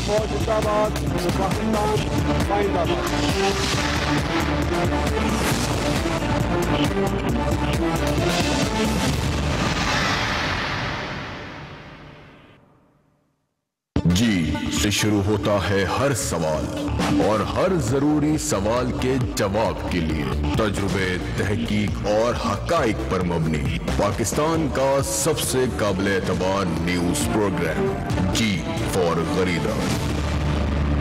फौज जिंदाबाद, पाकिस्तान जिंदाबाद। जी से शुरू होता है हर सवाल, और हर जरूरी सवाल के जवाब के लिए तजुर्बे, तहकीक और हकाइक पर मबनी पाकिस्तान का सबसे काबिल एतबार न्यूज प्रोग्राम जी फॉर गरीदा।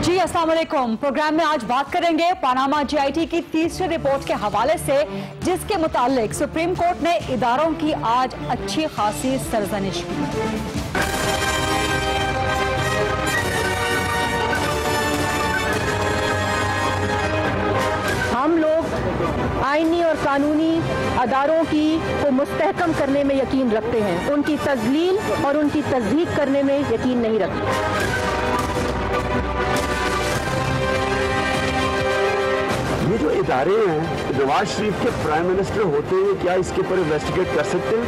जी अस्सलाम वालेकुम। प्रोग्राम में आज बात करेंगे पनामा GIT की तीसरी रिपोर्ट के हवाले से, जिसके मुतालिक सुप्रीम कोर्ट ने इदारों की आज अच्छी खासी सरजनिश की। हम लोग आईनी और कानूनी अदारों को मुस्तहकम करने में यकीन रखते हैं, उनकी तजलील और उनकी तस्दीक करने में यकीन नहीं रखते। ये जो इदारे हैं, नवाज शरीफ के प्राइम मिनिस्टर होते हुए क्या इसके ऊपर इन्वेस्टिगेट कर सकते हैं?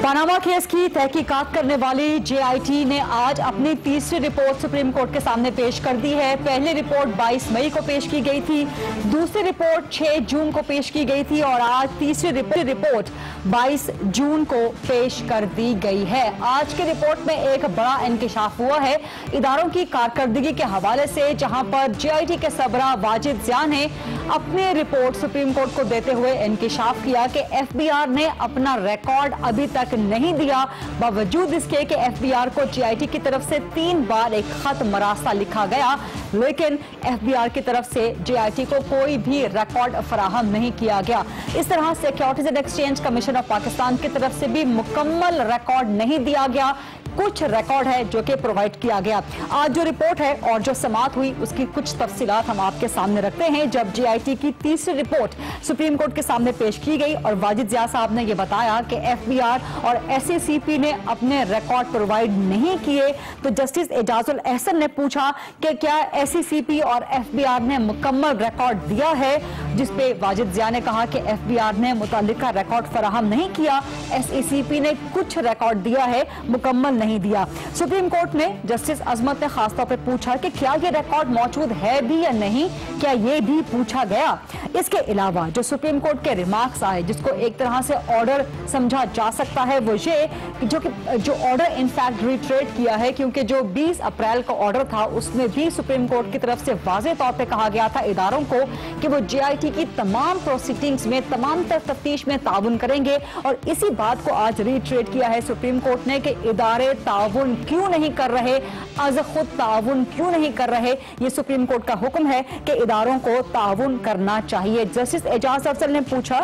पनामा केस की तहकीकात करने वाली GIT ने आज अपनी तीसरी रिपोर्ट सुप्रीम कोर्ट के सामने पेश कर दी है। पहली रिपोर्ट 22 मई को पेश की गई थी, दूसरी रिपोर्ट 6 जून को पेश की गई थी और आज तीसरी रिपोर्ट 22 जून को पेश कर दी गई है। आज की रिपोर्ट में एक बड़ा इंकिशाफ हुआ है इदारों की कारकर्दगी के हवाले से, जहां पर GIT के सरबराह वाजिद ज़िया ने अपनी रिपोर्ट सुप्रीम कोर्ट को देते हुए इंकिशाफ किया कि FBR ने अपना रिकॉर्ड अभी तक नहीं दिया, बावजूद इसके कि FBR को GIT की तरफ से 3 बार एक खत मरासा लिखा गया, लेकिन FBR की तरफ से GIT को कोई भी रिकॉर्ड फराहम नहीं किया गया। इस तरह securities and exchange commission of Pakistan की तरफ से भी मुकम्मल रिकॉर्ड नहीं दिया गया, कुछ रिकॉर्ड है जो कि प्रोवाइड किया गया। आज जो रिपोर्ट है और जो समाअत हुई उसकी कुछ तफसीलात हम आपके सामने रखते हैं। जब GIT की तीसरी रिपोर्ट सुप्रीम कोर्ट के सामने पेश की गई और वाजिद ज़िया साहब ने यह बताया कि FBR और SACP ने अपने रिकॉर्ड प्रोवाइड नहीं किए, तो जस्टिस एजाजुल एहसन ने पूछा कि क्या SACP और FBR ने मुकम्मल रिकॉर्ड दिया है, जिसपे वाजिद ज़िया ने कहा कि FBR ने मुतल्लिका रिकॉर्ड फराहम नहीं किया, SACP ने कुछ रिकॉर्ड दिया है, मुकम्मल नहीं दिया। सुप्रीम कोर्ट ने जस्टिस अजमत ने खासतौर पर पूछा कि क्या ये रिकॉर्ड मौजूद है भी या नहीं, क्या ये भी पूछा गया। इसके अलावा जो सुप्रीम कोर्ट के रिमार्क्स आए, जिसको एक तरह से ऑर्डर समझा जा सकता है, वो ये जो ऑर्डर इनफैक्ट रिट्रेट किया है, क्योंकि जो 20 अप्रैल का ऑर्डर था उसमें भी सुप्रीम कोर्ट की तरफ से वाज़ेह तौर पे कहा गया था इदारों को कि वो GIT की तमाम प्रोसीडिंग्स में, तमाम तफ्तीश में ताउन करेंगे, और इसी बात को आज रिट्रेट किया है सुप्रीम कोर्ट ने कि इदारे ताउन क्यों नहीं कर रहे, आज खुद ताउन क्यों नहीं कर रहे। ये सुप्रीम कोर्ट का हुक्म है कि इदारों को ताउन करना चाहिए। जस्टिस एजाज अफजल ने पूछा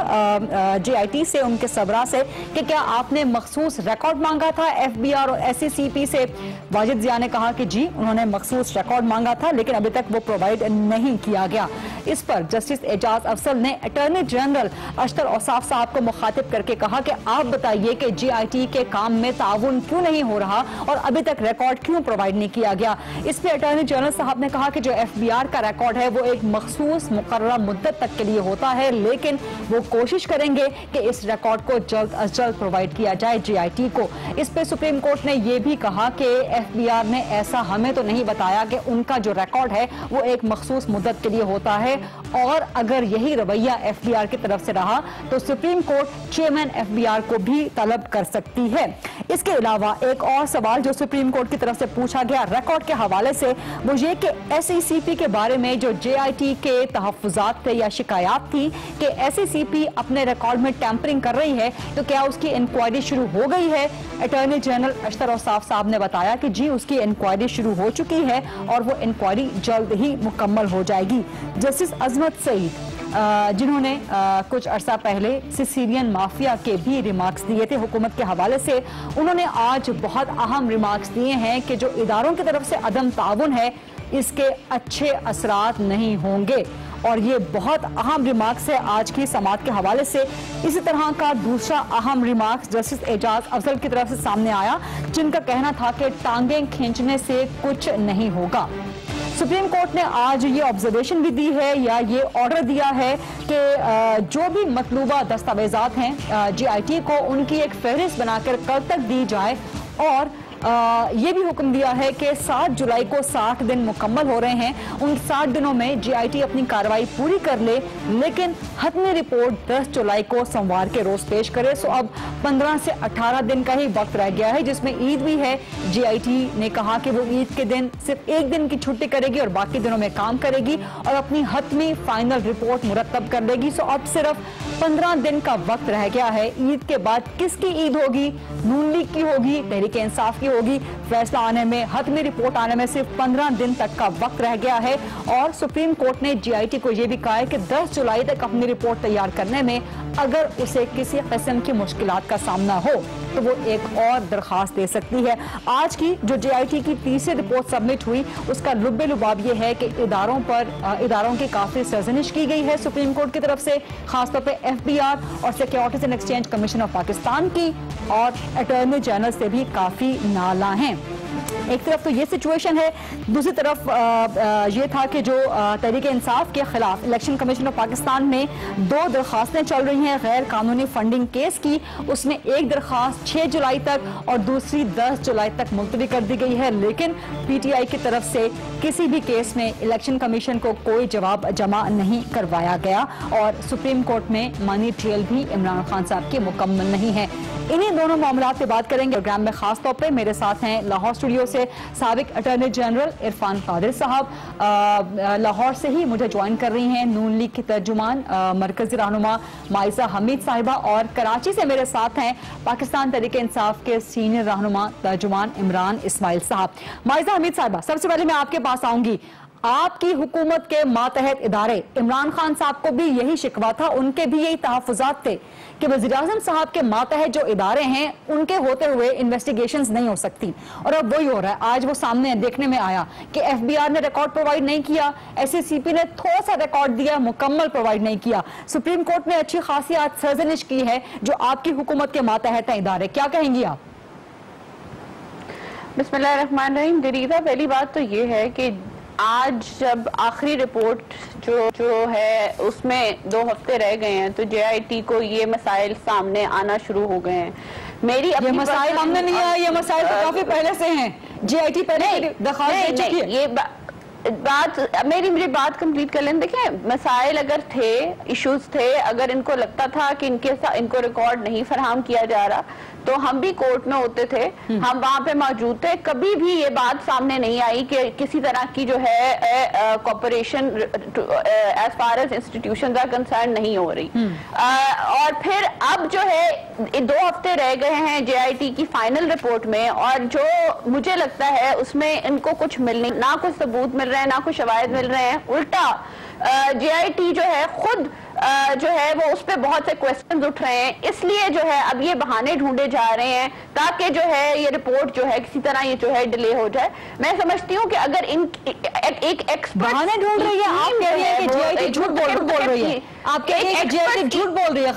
GIT से, उनके सबरा से, कि क्या आपने मखसूस रिकॉर्ड मांगा था FBR और SACP से। वाजिद ज़िया ने कहा कि जी, उन्होंने मखसूस रिकॉर्ड मांगा था, लेकिन अभी तक वो प्रोवाइड नहीं किया गया। इस पर जस्टिस एजाज अफजल ने अटॉर्नी जनरल अशतर औसाफ साहब को मुखातिब करके कहा कि आप बताइए कि GIT के काम में ताउन क्यों नहीं हो रहा और अभी तक रिकॉर्ड क्यों प्रोवाइड नहीं किया गया। इस पे अटॉर्नी जनरल साहब ने कहा कि जो FBR का रिकॉर्ड है वो एक मखसूस मुकर्ररा मुद्दत तक के लिए होता है, लेकिन वो कोशिश करेंगे कि इस रिकॉर्ड को जल्द अज जल्द प्रोवाइड किया जाए GIT को। इस पे सुप्रीम कोर्ट ने यह भी कहा कि FBR ने ऐसा हमें तो नहीं बताया कि उनका जो रिकॉर्ड है वो एक मखसूस मुद्दत के लिए होता है, और अगर यही रवैया FBR की तरफ से रहा तो सुप्रीम कोर्ट चेयरमैन FBR को भी तलब कर सकती है। इसके अलावा एक और सवाल जो सुप्रीम कोर्ट की तरफ से पूछा गया रिकॉर्ड के हवाले से, वो ये कि SACP के बारे में जो GIT के तहफ्फुज़ात थे या शिकायत थी कि SACP अपने रिकॉर्ड में टैंपरिंग कर रही है, तो क्या उसकी इंक्वायरी शुरू हो गई है। अटॉर्नी जनरल अशतर औसाफ साहब ने बताया कि जी, उसकी इंक्वायरी शुरू हो चुकी है और वो इंक्वायरी जल्द ही मुकम्मल हो जाएगी। जस्टिस अजमत सईद जिन्होंने कुछ अरसा पहले सिसिलियन माफिया के भी रिमार्क्स दिए थे हुकूमत के हवाले से, उन्होंने आज बहुत अहम रिमार्क्स दिए हैं कि जो इदारों की तरफ से अदम ताउन है, इसके अच्छे असरात नहीं होंगे, और ये बहुत अहम रिमार्क्स है आज की समाअत के हवाले से। इसी तरह का दूसरा अहम रिमार्क्स जस्टिस एजाज अफजल की तरफ से सामने आया, जिनका कहना था कि टांगें खींचने से कुछ नहीं होगा। सुप्रीम कोर्ट ने आज ये ऑब्जर्वेशन भी दी है या ये ऑर्डर दिया है कि जो भी मतलूबा दस्तावेजात हैं GIT को उनकी एक फहरिस्त बनाकर कल तक दी जाए और ये भी हुक्म दिया है कि 7 जुलाई को 60 दिन मुकम्मल हो रहे हैं, उन 60 दिनों में GIT अपनी कार्रवाई पूरी कर ले, लेकिन हतमी रिपोर्ट 10 जुलाई को सोमवार के रोज पेश करे। सो अब 15 से 18 दिन का ही वक्त रह गया है, जिसमें ईद भी है। GIT ने कहा कि वो ईद के दिन सिर्फ एक दिन की छुट्टी करेगी और बाकी दिनों में काम करेगी और अपनी हतमी फाइनल रिपोर्ट मुरतब कर लेगी। सो अब सिर्फ 15 दिन का वक्त रह गया है। ईद के बाद किसकी ईद होगी? नून लीग की होगी, तहरीक इंसाफ की होगी? फैसला आने में, हतमी रिपोर्ट आने में सिर्फ 15 दिन तक का वक्त रह गया है। और सुप्रीम कोर्ट ने GIT को यह भी कहा है कि 10 जुलाई तक अपनी रिपोर्ट तैयार करने में अगर उसे किसी किस्म की मुश्किलात का सामना हो तो वो एक और दरखास्त दे सकती है। आज की जो GIT की तीसरी रिपोर्ट सबमिट हुई उसका लुब्बे लुबाब ये है कि इदारों की काफी सरजनिश की गई है सुप्रीम कोर्ट की तरफ से, खासतौर पे FBR और securities and exchange commission of Pakistan की, और अटॉर्नी जनरल से भी काफी नाला हैं। एक तरफ तो ये सिचुएशन है, दूसरी तरफ ये था कि जो तहरीक इंसाफ के खिलाफ इलेक्शन कमीशन ऑफ पाकिस्तान में 2 दरखास्तें चल रही हैं गैर कानूनी फंडिंग केस की, उसमें एक दरखास्त 6 जुलाई तक और दूसरी 10 जुलाई तक मुलतवी कर दी गई है। लेकिन PTI की तरफ से किसी भी केस में इलेक्शन कमीशन को कोई जवाब जमा नहीं करवाया गया और सुप्रीम कोर्ट में मनी ट्रेल भी इमरान खान साहब की मुकम्मल नहीं है। इन्हीं दोनों मामलों पे बात करेंगे प्रोग्राम में। खास तौर पे मेरे साथ हैं लाहौर स्टूडियो से साबिक अटॉर्नी जनरल इरफान कादिर साहब, लाहौर से ही मुझे ज्वाइन कर रही हैं नून लीग की तर्जुमान मरकजी रहनुमा माइजा हमीद साहिबा, और कराची से मेरे साथ हैं पाकिस्तान तहरीक इंसाफ के सीनियर रहनुमा तर्जुमान इमरान इस्माइल साहब। माइजा हमीद साहिबा, सबसे पहले मैं आपके पास आऊंगी। आपकी हुकूमत के मातहत इदारे, इमरान खान साहब को भी यही शिकवा था, उनके भी यही तहफ़्फ़ुज़ात थे कि वज़ीर-ए-आज़म साहब के मातहत जो इदारे हैं उनके होते हुए इन्वेस्टिगेशंस नहीं हो सकती, और अब वही हो रहा है। आज वो सामने देखने में आया कि FBR ने रिकॉर्ड प्रोवाइड नहीं किया, SACP ने थोड़ा सा रिकॉर्ड दिया, मुकम्मल प्रोवाइड नहीं किया। सुप्रीम कोर्ट ने अच्छी खासी आज सरजनिश की है जो आपकी हुकूमत के मातहत हैं इदारे, क्या कहेंगी आप? बिस्मिल्लाहिर्रहमानिर्रहीम। दरीदा पहली बात तो ये है कि आज जब आखिरी रिपोर्ट जो है उसमें 2 हफ्ते रह गए हैं तो JIT को ये मसाइल सामने आना शुरू हो गए हैं। मेरी ये मसाइल सामने नहीं आया, ये मसाइल तो काफी पहले से हैं। JIT पहले दरखास्त दे चुकी है। ये बात मेरी बात कंप्लीट कर लें। देखिए, मसाइल अगर थे, इश्यूज थे, अगर इनको लगता था कि इनको रिकॉर्ड नहीं फराहम किया जा रहा तो हम भी कोर्ट में होते थे, हम वहां पे मौजूद थे। कभी भी ये बात सामने नहीं आई कि किसी तरह की जो है cooperation as far as institution are concern नहीं हो रही। और फिर अब जो है 2 हफ्ते रह गए हैं JIT की फाइनल रिपोर्ट में, और जो मुझे लगता है उसमें इनको कुछ मिलने, ना कुछ सबूत मिल रहे हैं, ना कुछ शवाहिद मिल रहे हैं। उल्टा JIT जो है खुद जो है वो उस पर बहुत से क्वेश्चंस उठ रहे हैं, इसलिए जो है अब ये बहाने ढूंढे जा रहे हैं ताकि जो है ये रिपोर्ट जो है किसी तरह ये जो है डिले हो जाए। मैं समझती हूँ कि अगर एक एक्सपर्ट बहाने ढूंढ रही है, आप कह रही हैं कि JIT झूठ बोल रही है, आप कह रही हैं कि JIT झूठ बोल रही है।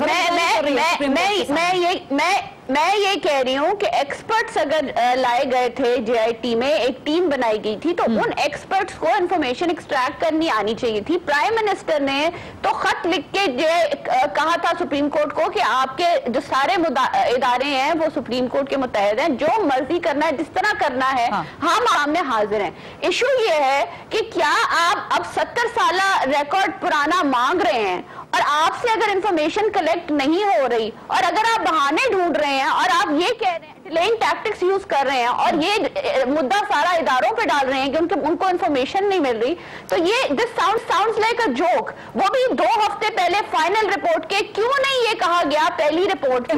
मैं ये कह रही हूँ कि एक्सपर्ट्स अगर लाए गए थे JIT में, एक टीम बनाई गई थी, तो उन एक्सपर्ट्स को इंफॉर्मेशन एक्सट्रैक्ट करनी आनी चाहिए थी। प्राइम मिनिस्टर ने तो खत लिख के कहा था सुप्रीम कोर्ट को कि आपके जो सारे इदारे हैं वो सुप्रीम कोर्ट के मुतहद हैं, जो मर्जी करना है, जिस तरह करना है, हम सामने हाजिर हैं। इशू ये है कि क्या आप अब 70 साल रिकॉर्ड पुराना मांग रहे हैं और आपसे अगर इंफॉर्मेशन कलेक्ट नहीं हो रही और अगर आप बहाने ढूंढ रहे हैं और आप ये कह रहे हैं, डिलेइंग टैक्टिक्स यूज कर रहे हैं और ये मुद्दा सारा इदारों पे डाल रहे हैं कि उनको इंफॉर्मेशन नहीं मिल रही, तो ये this sounds like a joke. वो भी 2 हफ्ते पहले फाइनल रिपोर्ट के, क्यों नहीं ये कहा गया पहली रिपोर्ट?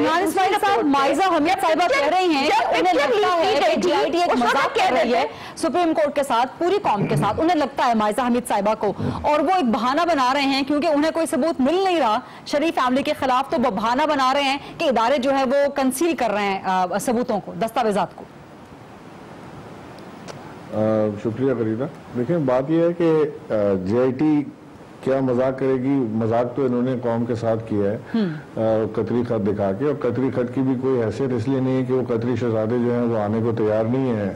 माइजा हमीद साहिबा कह रही हैं कि उन्हें लगता है कि JIT एक मजाक कर रही है सुप्रीम कोर्ट के साथ, पूरी कौम के साथ। उन्हें लगता है माइजा हमीद साहिबा को, और वो एक बहाना बना रहे हैं क्योंकि उन्हें कोई सबूत मिल नहीं रहा शरीफ फैमिली के खिलाफ, तो वो बहाना बना रहे हैं कि इदारे जो है वो कंसील कर रहे हैं सबूतों को, दस्तावेजात को। शुक्रिया फरीदा। देखिए, बात यह है कि JIT क्या मजाक करेगी? मजाक तो इन्होंने कौम के साथ किया है कतरी खत दिखा के, और कतरी खत की भी कोई हैसियत इसलिए नहीं है कि वो कतरी शहजादे जो हैं वो आने को तैयार नहीं है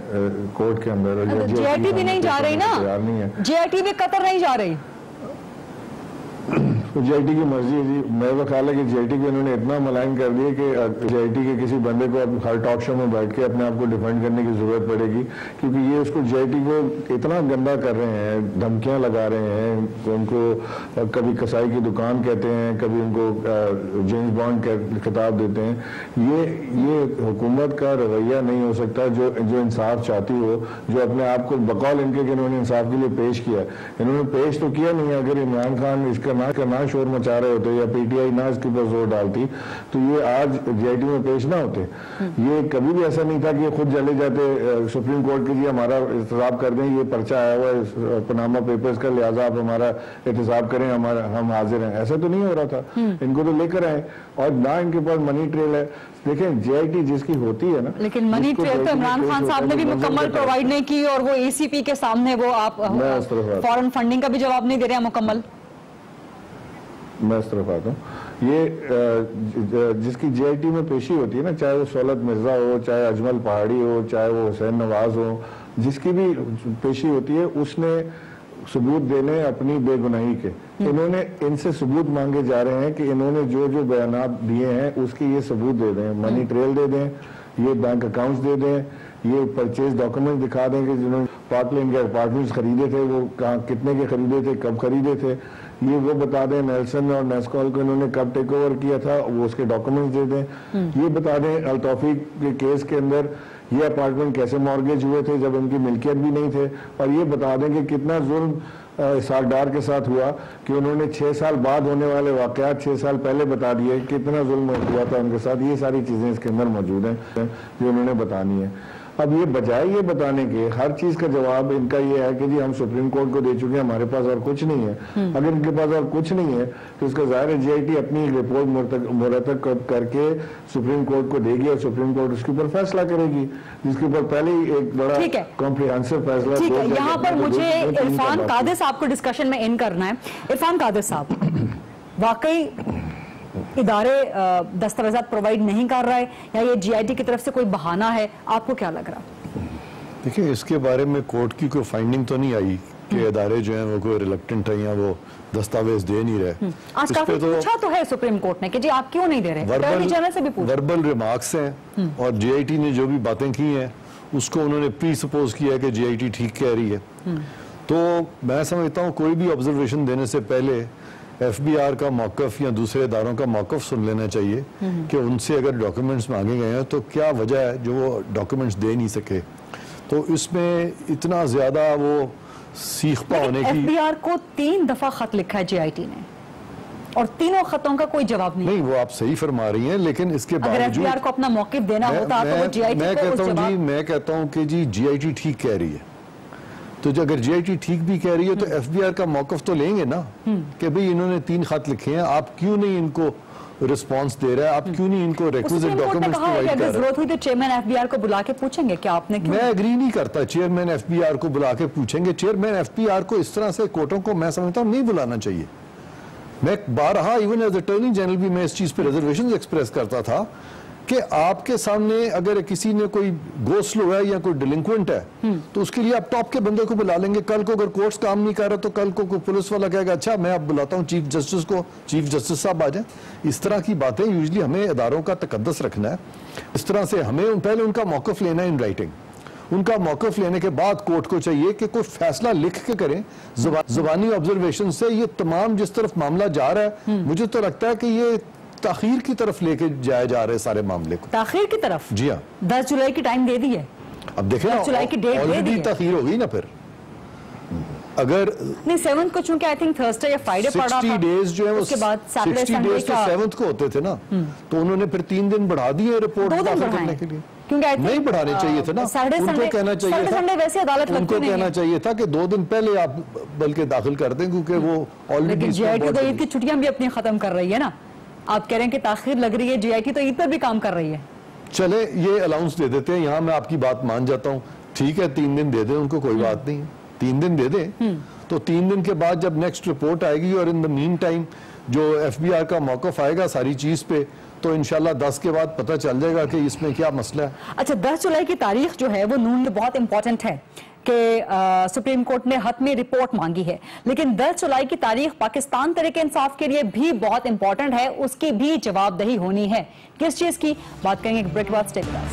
कोर्ट के अंदर। JIT भी नहीं जा रही ना, तैयार नहीं है, JIT भी कतर नहीं जा रही। तो JIT की मर्जी है जी। मेरा ख्याल है कि JIT को इन्होंने इतना मलाइन कर दिया कि JIT के किसी बंदे को अब हर टॉक शो में बैठ के अपने आप को डिफेंड करने की जरूरत पड़ेगी, क्योंकि ये उसको JIT को इतना गंदा कर रहे हैं, धमकियां लगा रहे हैं, उनको कभी कसाई की दुकान कहते हैं, कभी उनको जेम्स बॉन्ड खिताब देते हैं। ये हुकूमत का रवैया नहीं हो सकता जो इंसाफ चाहती हो, जो अपने आप को बकौल इनके कि इन्होंने इंसाफ के लिए पेश किया। इन्होंने पेश तो किया नहीं। अगर इमरान खान इसका ना शोर मचा रहे होते या PTI ना इसके ऊपर जोर डालती तो ये आज JIT में पेश ना होते। ये कभी भी ऐसा नहीं था कि ये खुद चले जाते सुप्रीम कोर्ट के, जी हमारा एहतसाब कर दें, ये पर्चा आया हुआ है पनामा पेपर्स का, लिहाजा आप हमारा एहतसाब करें, हम हाजिर हैं। ऐसा तो नहीं हो रहा था। इनको तो लेकर आए, और ना इनके पास मनी ट्रेल है। देखें JIT जिसकी होती है ना, लेकिन मनी ट्रेल तो इमरान खान साहब ने भी मुकम्मल प्रोवाइड नहीं की, और वो ACP के सामने वो आप फॉरेन फंडिंग का भी जवाब नहीं दे रहे हैं मुकम्मल। मैं इस तरफ आता हूँ। ये जिसकी JIT में पेशी होती है ना, चाहे वो सौलत मिर्जा हो, चाहे अजमल पहाड़ी हो, चाहे वो हुसैन नवाज हो, जिसकी भी पेशी होती है उसने सबूत देने अपनी बेगुनाही के। इन्होंने इनसे सबूत मांगे जा रहे हैं कि इन्होंने जो जो बयानात दिए हैं उसके ये सबूत दे दें, मनी ट्रेल दे दें, ये बैंक अकाउंट्स दे दें, ये परचेज डॉक्यूमेंट दिखा दें कि जिन्होंने पार्कलैंड के अपार्टमेंट्स खरीदे थे वो कहाँ कितने के खरीदे थे, कब खरीदे थे, ये वो बता दें। नेल्सन और नेस्कॉल को इन्होंने कब टेक ओवर किया था वो उसके डॉक्यूमेंट्स दे दें। ये बता दें अल्तौफीक के केस के अंदर ये अपार्टमेंट कैसे मॉर्गेज हुए थे जब इनकी मिल्कियत भी नहीं थे, और ये बता दें कि कितना जुल्म इसाकडार के साथ हुआ कि उन्होंने 6 साल बाद होने वाले वाकयात 6 साल पहले बता दिए, कितना जुल्म हुआ था उनके साथ। ये सारी चीजें इसके अंदर मौजूद हैं जो उन्होंने बतानी है। अब ये बजाय ये बताने के हर चीज का जवाब इनका ये है कि जी हम सुप्रीम कोर्ट को दे चुके हैं, हमारे पास और कुछ नहीं है। अगर इनके पास और कुछ नहीं है तो इसका जाहिर है JIT अपनी रिपोर्ट मुरतब करके सुप्रीम कोर्ट को देगी और सुप्रीम कोर्ट उसके ऊपर फैसला करेगी, जिसके ऊपर पहले ही एक बड़ा कॉम्प्रिहेंसिव फैसला। ठीक है, यहाँ पर मुझे इरफान कादिर साहब को डिस्कशन में इन करना है। इरफान कादिर साहब, वाकई इदारे दस्तावेजात प्रोवाइड नहीं कर रहा है या ये JIT की तरफ से कोई बहाना है, आपको क्या लग रहा? देखिए, इसके बारे में कोर्ट की कोई फाइंडिंग तो नहीं आई कि इदारे जो हैं वो कोई रिलक्टेंट है या वो दस्तावेज दे नहीं रहे। आज काफी पूछा तो है सुप्रीम कोर्ट ने कि जी आप क्यों नहीं दे रहे, अटॉर्नी जनरल से भी पूछा। वर्बल रिमार्क्स हैं और JIT ने जो भी बातें की हैं उसको उन्होंने प्री सपोज किया है कि JIT ठीक कह रही है। तो मैं समझता हूँ कोई भी ऑब्जर्वेशन देने से पहले FBR का मौकफ या दूसरे इदारों का मौकफ सुन लेना चाहिए कि उनसे अगर डॉक्यूमेंट्स मांगे गए हैं तो क्या वजह है जो वो डॉक्यूमेंट्स दे नहीं सके। तो इसमें इतना ज्यादा वो सीखपा होने की। FBR को 3 दफा खत लिखा है JIT ने और तीनों खतों का कोई जवाब नहीं। वो आप सही फरमा रही हैं, लेकिन इसके बावजूद FBR को अपना मौकिफ देना होता तो वो JIT को मैं कहता हूँ कि जी JIT ठीक कह रही है, तो जो अगर JIT ठीक भी कह रही है तो FBR का मौकफ तो लेंगे ना कि भाई इन्होंने 3 खत लिखे हैं, आप क्यों नहीं इनको रिस्पांस दे रहा है, आप क्यों नहीं इनको रिक्विजिट डॉक्यूमेंट्स प्रोवाइड कर रहे हैं। जरूरत हुई तो चेयरमैन FBR को बुला के पूछेंगे क्या आपने क्यों? मैं एग्री नहीं करता चेयरमैन FBR को बुला के पूछेंगे। चेयरमैन FBR को इस तरह से कोर्टों को मैं समझता हूँ नहीं बुलाना चाहिए। मैं बारहा इवन एज अटॉर्नी जनरल भी मैं इस चीज पे रिजर्वेशन एक्सप्रेस करता था कि आपके सामने अगर किसी ने कोई गो स्लो है या कोई डिलिंक्वेंट है तो उसके लिए आप टॉप के बंदे को बुला लेंगे। कल को अगर कोर्ट्स काम नहीं कर रहा तो कल को कोई पुलिस वाला कहेगा अच्छा मैं अब बुलाता हूँ चीफ जस्टिस को, चीफ जस्टिस साहब आ जाए। इस तरह की बातें यूजली हमें इदारों का तकद्दस रखना है। इस तरह से हमें पहले उनका मौकफ लेना है इन राइटिंग। उनका मौकफ लेने के बाद कोर्ट को चाहिए कि कोई फैसला लिख के करें। जुबानी ऑब्जर्वेशन से ये तमाम जिस तरफ मामला जा रहा है मुझे तो लगता है कि ये ताखीर की तरफ लेके जाए जा रहे सारे मामले को। ताखीर की तरफ? जी हाँ, 10 जुलाई की टाइम दे दी है। अब देखें 10 जुलाई की डेट दे दी है। ताखीर होगी ना फिर अगर नहीं 7th को चूंकि आई थिंक थर्सडे या फ्राइडे पड़ा था 60 डेज जो है उसके बाद सैटरडे संडे तो 7th को होते थे ना तो उन्होंने फिर 3 दिन बढ़ा दिए रिपोर्ट दाखिल करने के लिए। क्योंकि नहीं बढ़ाने चाहिए थे ना, उनको कहना चाहिए था, उनको कहना चाहिए था कि 2 दिन पहले आप बल्कि दाखिल कर दें क्योंकि वो ऑलरेडी JIT तो ईद की छुट्टियां भी अपनी खत्म कर रही है ना। आप कह रहे हैं कि ताखीर लग रही है, JIT तो ईद पर भी काम कर रही है। चले ये अलाउंस दे देते हैं, यहाँ मैं आपकी बात मान जाता हूँ, ठीक है 3 दिन दे दें उनको, कोई बात नहीं, 3 दिन दे दें तो 3 दिन के बाद जब नेक्स्ट रिपोर्ट आएगी और इन द मीन टाइम जो FBI का मौक़िफ़ आएगा सारी चीज़ पे, तो इंशाल्लाह 10 के बाद पता चल जाएगा कि इसमें क्या मसला है। अच्छा, 10 जुलाई की तारीख जो है वो नून में बहुत इंपॉर्टेंट है कि सुप्रीम कोर्ट ने हतमी रिपोर्ट मांगी है, लेकिन 10 जुलाई की तारीख पाकिस्तान तहरीक इंसाफ के लिए भी बहुत इंपॉर्टेंट है, उसकी भी जवाबदेही होनी है। किस चीज की बात करेंगे एक ब्रेक बाद। Stay with us.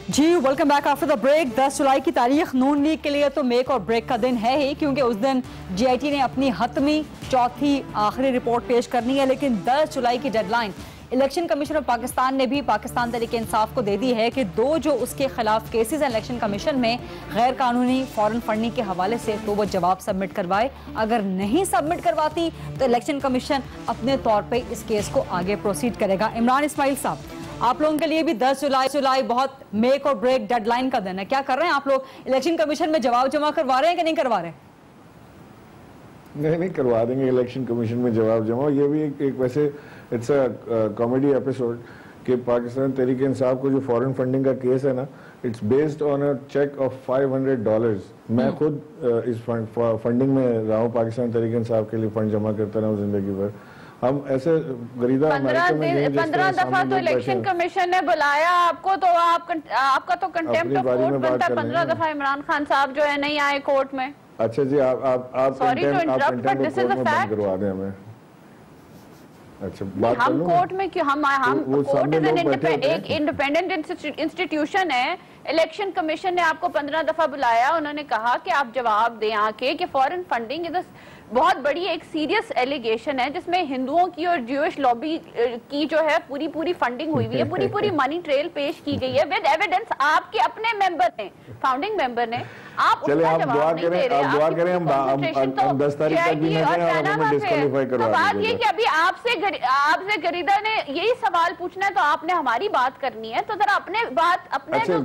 जी welcome back after the break. 10 जुलाई की तारीख नून लीग के लिए तो मेक और ब्रेक का दिन है ही, क्योंकि उस दिन GIT ने अपनी हतमी चौथी आखिरी रिपोर्ट पेश करनी है। लेकिन 10 जुलाई की deadline election commission of Pakistan ने भी पाकिस्तान तहरीक इंसाफ को दे दी है कि 2 जो उसके खिलाफ केसेस हैं इलेक्शन कमीशन में गैर कानूनी फॉरेन फंडिंग के हवाले से, तो वो जवाब सबमिट करवाए। अगर नहीं सबमिट करवाती तो इलेक्शन कमीशन अपने तौर पे इस केस को आगे प्रोसीड करेगा। इमरान इस्माइल साहब, आप लोगों के लिए भी 10 जुलाई बहुत मेक और ब्रेक डेडलाइन का दिन है। क्या कर रहे हैं आप लोग? इलेक्शन कमीशन में जवाब जमा करवा रहे हैं कि नहीं करवा रहे? नहीं करवा देंगे इलेक्शन कमीशन में जवाब जमा। ये भी एक वैसे इट्स अ कॉमेडी एपिसोड कि पाकिस्तान तहरीक इंसाफ को जो फॉरेन फंडिंग का केस है ना, it's based on a cheque of $500। मैं खुद इस फंडिंग में रहा हूँ, पाकिस्तान तहरीक इंसाफ के लिए फंड जमा करता रहा हूँ जिंदगी भर। हम ऐसे गरीदा 15 दफा तो इलेक्शन कमीशन ने बुलाया आपको, तो आपका तो कंटेम्प्ट ऑफ कोर्ट बनता है। 15 दफा इमरान खान साहब जो है नहीं आए कोर्ट में। अच्छा जी, आप करवा दें हमें। अच्छा, बात हम कोर्ट में क्यों? हम कोर्ट एक इंडिपेंडेंट इंस्टीट्यूशन है। इलेक्शन कमीशन ने आपको 15 दफा बुलाया, उन्होंने कहा कि आप जवाब दें आके कि फॉरेन फंडिंग इज बहुत बड़ी एक सीरियस एलिगेशन है जिसमें हिंदुओं की और ज्यूइश लॉबी की जो है पूरी फंडिंग हुई हुई है, पूरी मनी ट्रेल पेश की गई है विद एविडेंस। आपके अपने मेंबर ने, फाउंडिंग मेंबर ने, आप उसका जवाब नहीं दे रहे। हम 10 तारीख तक भी डिस्क्वालीफाई करवा देंगे। बात ये कि अभी आपसे गरीदा ने यही सवाल पूछना है, तो आपने हमारी बात करनी है, तो जरा अपने बात अपने जो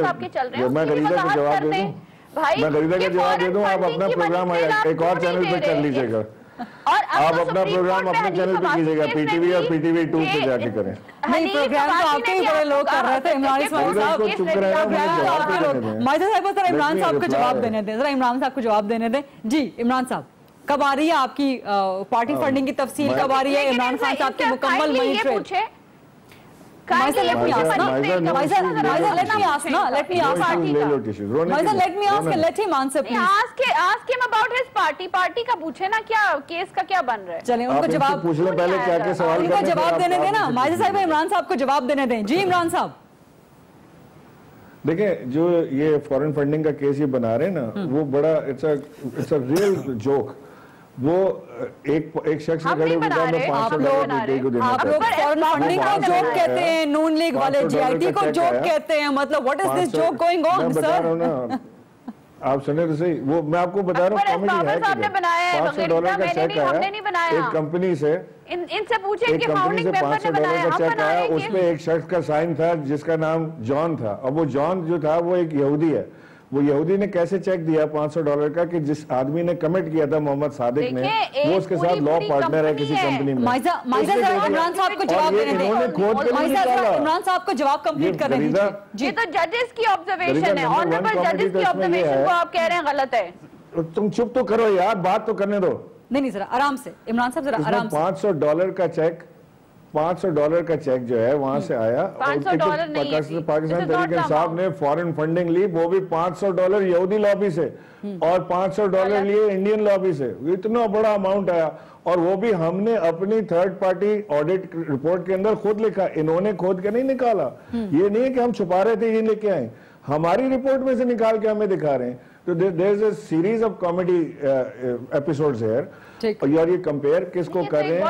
आपके चल रहे हैं मैं गरीदा का जवाब दे दूं भाई, मैं गरीदा का जवाब दे दूं। आप अपना प्रोग्राम एक और चैनल पे कर लीजिएगा, और आप अपना प्रोग्राम अपने चैनल पे कीजिएगा, PTV और PTV 2 पे जाके करें। नहीं, प्रोग्राम तो आपके ही बड़े लोग कर रहे थे। इमरान इस्माइल साहब को चुप कराना, माइजा साहब जरा इमरान साहब को जवाब देने दें, जरा इमरान साहब को जवाब देने दें। जी इमरान साहब, कब आ रही है आपकी पार्टी फंडिंग की तफसील, कब आ रही है? इमरान खान साहब की मुकम्मल money trail. Let me ask him answer, please. Ask him about his party. Party का पूछे ना, क्या केस का क्या बन रहा है? चलें उनको जवाब पूछ लें पहले, क्या सवाल उनको जवाब देने दें ना। माजिद साहब इमरान साहब को जवाब देने दें। जी इमरान साहब, देखें जो ये फॉरेन फंडिंग का केस ये बना रहे हैं ना, वो बड़ा इट्स अ रियल जोक। वो एक शख्स ने खड़े होकर मैं $500 को देना आप लोग फॉरेन फंडिंग को जोक कहते हैं, नून लीग वाले GIT को जोक कहते हैं, मतलब what is this joke going on sir? आप सुने तो सही, वो मैं आपको बता रहा हूँ, $500 का चेक आया एक कंपनी से, इनसे पूछे कि फाउंडिंग मेंबर ने बनाया, $500 का चेक आया, उसमें एक शख्स का साइन था जिसका नाम जॉन था। अब वो जॉन जो था वो एक यहूदी है। वो यहूदी ने कैसे चेक दिया $500 का कि जिस आदमी ने कमिट किया था मोहम्मद सादिक ने, वो उसके साथ लॉ पार्टनर है किसी कंपनी में। इमरान साहब को जवाब देने दें। इमरान साहब को जवाब कंप्लीट करने दीजिए। ये तो जजेस की ऑब्जर्वेशन है, ऑनरेबल जजेस की ऑब्जर्वेशन को आप कह रहे हैं गलत है। तुम चुप तो करो यार, बात तो करने दो। नहीं जरा आराम से इमरान साहब, जरा आराम से। $500 का चेक, $500 का चेक जो है वहां से आया। $500 नहीं है, पाकिस्तान तहरीक इंसाफ ने फॉरेन फंडिंग ली, वो भी $500 यहूदी लॉबी से और $500 लिए इंडियन लॉबी से। इतना बड़ा अमाउंट आया, और वो भी हमने अपनी थर्ड पार्टी ऑडिट रिपोर्ट के अंदर खुद लिखा, इन्होंने खोद के नहीं निकाला। ये नहीं है कि हम छुपा रहे थे, ये लेके आए, हमारी रिपोर्ट में से निकाल के हमें दिखा रहे हैं। तो there is a series of comedy episodes here. और ये कंपेयर किसको कर रहे हैं?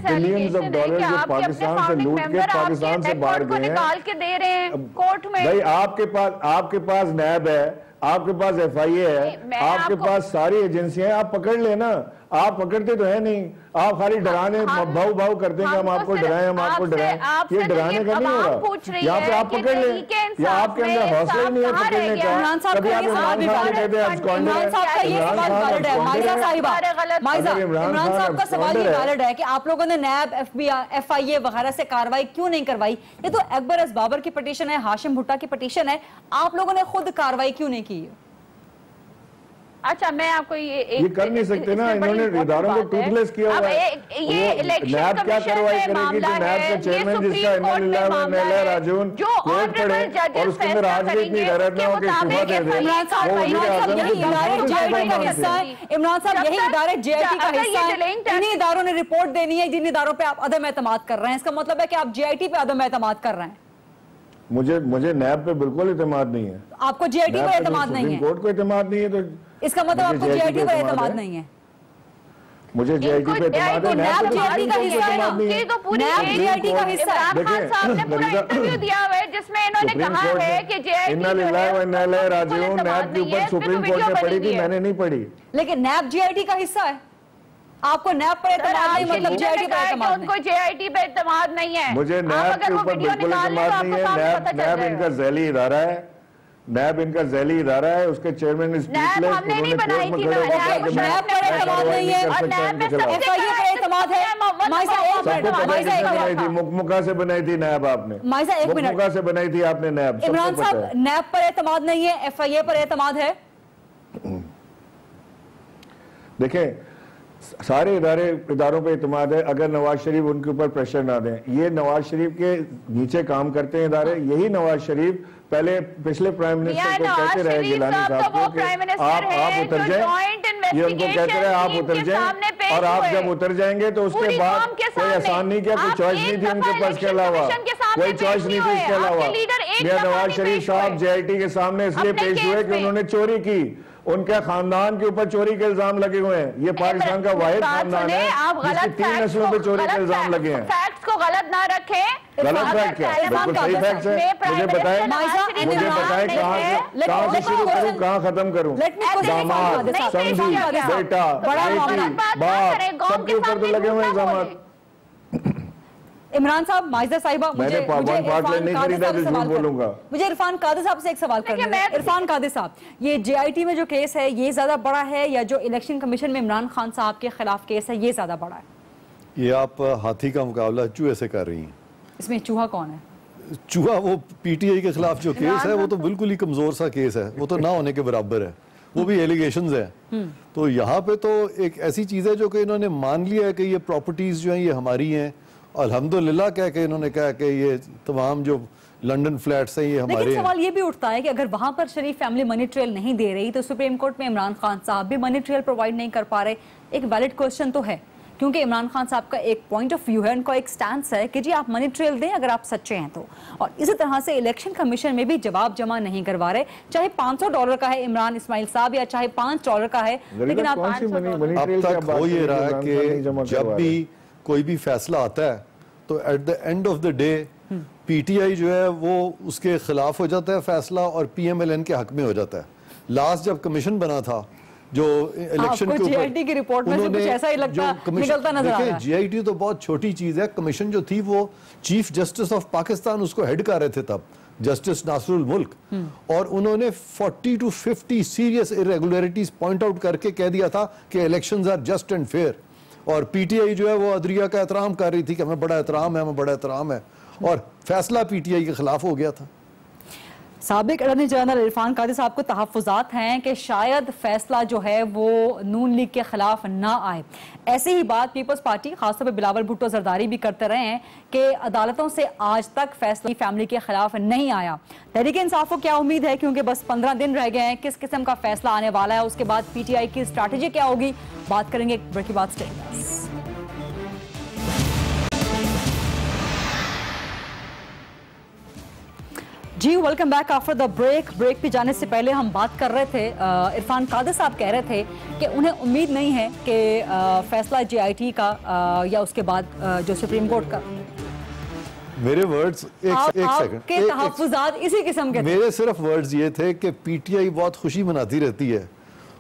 बिलियंस ऑफ डॉलर जो पाकिस्तान से लूट के पाकिस्तान से बाहर गए हैं, निकाल के दे रहे हैं कोर्ट में। भाई आपके पास नैब है, आपके पास FIA है, आपके पास सारी एजेंसियां, आप पकड़ लेना। आप पकड़ते तो है नहीं, आप खाली डराने भाव भाव करते हैं कि हम आपको डराएं, हम आपको डराएं। ये डराने का नहीं हो रहा। यहाँ पे आप पकड़ ले, या आपके अंदर हौसला ही नहीं है पकड़ने का। इमरान साहब का ये सवाल भी वैलिड है, इमरान साहब का ये सवाल वैलिड है। माइजा साहिबा, माइजा, इमरान साहब का सवाल ये वैलिड है कि आप लोगों ने नैब, FIA वगैरह से कार्रवाई क्यों नहीं करवाई? ये तो अकबर अस बाबर की पिटीशन है, हाशिम भुट्टा की पिटीशन है, आप लोगों ने खुद कार्रवाई क्यों नहीं की? अच्छा, मैं आपको ये कर नहीं सकते ना, इन्होंने इदारों को टूथलेस किया हुआ है। ये इलेक्शन नैब क्या कार्रवाई करेगी? जो नैब का चेयरमैन जिसका इन्ना राजून कोर्ट पड़े और उसके अंदर आज भी इतनी गैरत ना हो कि इस्तीफा दे दे। इमरान साहब यही इदारे JIT का हिस्सा है। इन्हीं इदारों ने रिपोर्ट देनी है जिन इदारों पे आप अदम एतमाद कर रहे हैं। इसका मतलब है कि आप JIT पे अदम एतमाद कर रहे हैं। मुझे नैब पे बिल्कुल एतमाद नहीं है। आपको JIT पे एतमाद नहीं है? कोर्ट को एतमाद नहीं है तो इसका मतलब आपको JIT पे एतमाद नहीं है? मुझे JIT पे एतमाद है। नैब JIT का हिस्सा है ना? ये तो पूरी नैब JIT का हिस्सा है। इमरान खान साहब ने पूरा इंटरव्यू दिया हुआ है जिसमें इन्होंने कहा है कि JIT इन्ना लिल्लाहि व इन्ना इलैहि राजिऊन नैब के ऊपर सुप्रीम कोर्ट ने पढ़ी थी, मैंने नहीं पढ़ी। लेकिन नैब JIT का हिस्सा है। आपको नैब पर एतमाद नहीं, मतलब JIT पर एतमाद नहीं। उनको JIT पे एतमाद नहीं है। मुझे नैब के ऊपर बिल्कुल एतमाद नहीं है। नैब इनका ज़ैली इदारा है, नैब इनका ज़ैली इदारा है, उसके चेयरमैन ने स्पीचलेस, हमने नहीं बनाई थी ना, नैब पर एतमाद नहीं है और नैब में FIA पर एतमाद है। माइजा एक मिनट, मुकमुका से बनाई थी नैब आपने, माइजा एक मिनट, मुकमुका से बनाई थी आपने नैब। इमरान साहब, नैब पर एतमाद नहीं है, FIA पर एतमाद है। देखें, सारे इदारों पे एतमाद है अगर नवाज शरीफ उनके ऊपर प्रेशर ना दें। ये नवाज शरीफ के नीचे काम करते हैं इदारे। यही नवाज शरीफ पहले पिछले प्राइम मिनिस्टर को कहते रहे गिलानी साहब को कि आप उतर जाएं, ये उनको कहते रहे आप उतर जाएं, और आप जब उतर जाएंगे तो उसके बाद कोई आसान नहीं किया, कोई चॉइस नहीं थी उनके पास के अलावा, कोई चॉइस नहीं थी इसके अलावा। मियां नवाज शरीफ साहब JIT के सामने इसलिए पेश हुए कि उन्होंने चोरी की, उनके खानदान के ऊपर चोरी के इल्जाम लगे हुए हैं। ये पाकिस्तान का वाहिद खानदान है जिसकी 3 नस्लों पे चोरी के इल्जाम लगे हैं। फैक्ट्स को गलत ना रखें। गलत फैक्ट क्या? बिल्कुल सही फैक्ट है। मुझे बताएं कहाँ से शुरू करूँ, कहाँ खत्म करूँ? दामाद, समझी, बेटा, बेटी, बाप, सबके ऊपर तो लगे हुए हैं इल्जाम। इमरान साहब, माइजा साहिबा, मुझे इरफान कादिर साहब से एक सवाल करना है। इरफान कादिर साहब, ये JIT में जो केस है ये ज्यादा बड़ा है या जो इलेक्शन कमीशन में इमरान खान साहब के खिलाफ केस है ये ज्यादा बड़ा है? ये आप हाथी का मुकाबला चूहे से कर रही हैं। इसमें चूहा कौन है? चूहा वो PTI के खिलाफ जो केस है वो तो बिल्कुल ही कमजोर सा केस है, वो तो ना होने के बराबर है, वो भी एलिगेशंस है। तो यहाँ पे तो एक ऐसी चीज है जो कि इन्होंने मान लिया है कि ये प्रॉपर्टीज जो है ये हमारी हैं, अल्हम्दुलिल्लाह कह के इन्होंने कहा कि ये तमाम जो लंदन फ्लैट्स हैं ये हमारे हैं। लेकिन सवाल ये भी उठता है कि अगर वहां पर शरीफ फैमिली मनी ट्रेल नहीं दे रही तो सुप्रीम कोर्ट में इमरान खान साहब भी मनी ट्रेल प्रोवाइड नहीं कर पा रहे। एक वैलिड क्वेश्चन तो है, क्योंकि इमरान खान साहब का एक पॉइंट ऑफ व्यू है, उनका एक स्टैंस है कि जी आप मनी ट्रेल दें अगर आप सच्चे हैं तो। और इसी तरह से इलेक्शन कमीशन में भी जवाब जमा नहीं करवा रहे, चाहे $500 का है इमरान इस्माइल साहब या चाहे $5 का है, लेकिन आप अब तक हो ये रहा है कि जब भी कोई भी फैसला आता है तो at the end of the day PTI जो है वो उसके खिलाफ हो जाता है फैसला और PMLN के हक में हो जाता है। लास्ट जब कमीशन बना था जो इलेक्शन के ऊपर, JIT की रिपोर्ट में से कुछ ऐसा ही लगता निकलता नजर आ रहा है। JIT तो बहुत छोटी चीज है। कमीशन जो थी वो चीफ जस्टिस ऑफ पाकिस्तान उसको हेड कर रहे थे तब, जस्टिस नासरुल मुल्क, और उन्होंने 40 to 50 serious irregularities point out करके कह दिया था कि elections are just and fair. और PTI जो है वो अदरिया का एहतराम कर रही थी कि हमें बड़ा एहतराम है, हमें बड़ा एहतराम है, और फैसला PTI के खिलाफ हो गया था। साबिक अटॉर्नी जनरल इरफान कादिर साहब को तहफ़्फ़ुज़ात हैं कि शायद फैसला जो है वो नून लीग के खिलाफ ना आए। ऐसी ही बात पीपल्स पार्टी खासतौर पर बिलावल भुट्टो जरदारी भी करते रहे हैं कि अदालतों से आज तक फैसला फैमिली के खिलाफ नहीं आया। तहरीक इंसाफ को क्या उम्मीद है, क्योंकि बस 15 दिन रह गए हैं, किस किस्म का फैसला आने वाला है, उसके बाद PTI की स्ट्रैटेजी क्या होगी, बात करेंगे एक ब्रेक के बाद। स्टे जी, welcome back after the break. Break पे जाने से पहले हम बात कर रहे थे, इरफान कादिर साहब कह रहे थे कि उन्हें उम्मीद नहीं है कि फैसला JIT का या उसके बाद जो सुप्रीम कोर्ट का मेरे वर्ड्स एक सेकंड के तहफ्फुज़ात इसी किस्म के थे। मेरे सिर्फ वर्ड्स ये थे कि पीटीआई बहुत खुशी मनाती रहती है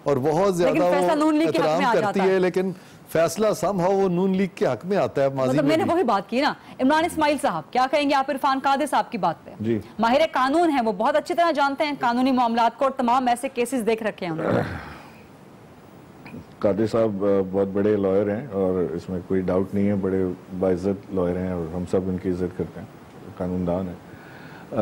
और बहुत ज्यादा वो एहतराम करती है, लेकिन फैसला समहाउ वो नून लीग के हक में आता है। मतलब मैंने वही बात की ना। इमरान इस्माइल साहब, क्या कहेंगे आप इरफान कादिर साहब की बात पे? जी, माहिर कानून है, वो बहुत अच्छी तरह जानते हैं कानूनी मामलात को और तमाम ऐसे केसेस देख रखे हैं उन्होंने। कादिर साहब बहुत बड़े लॉयर हैं और इसमें कोई डाउट नहीं है, बड़े बाइज्जत लॉयर हैं और हम सब उनकी इज्जत करते हैं, कानूनदान है।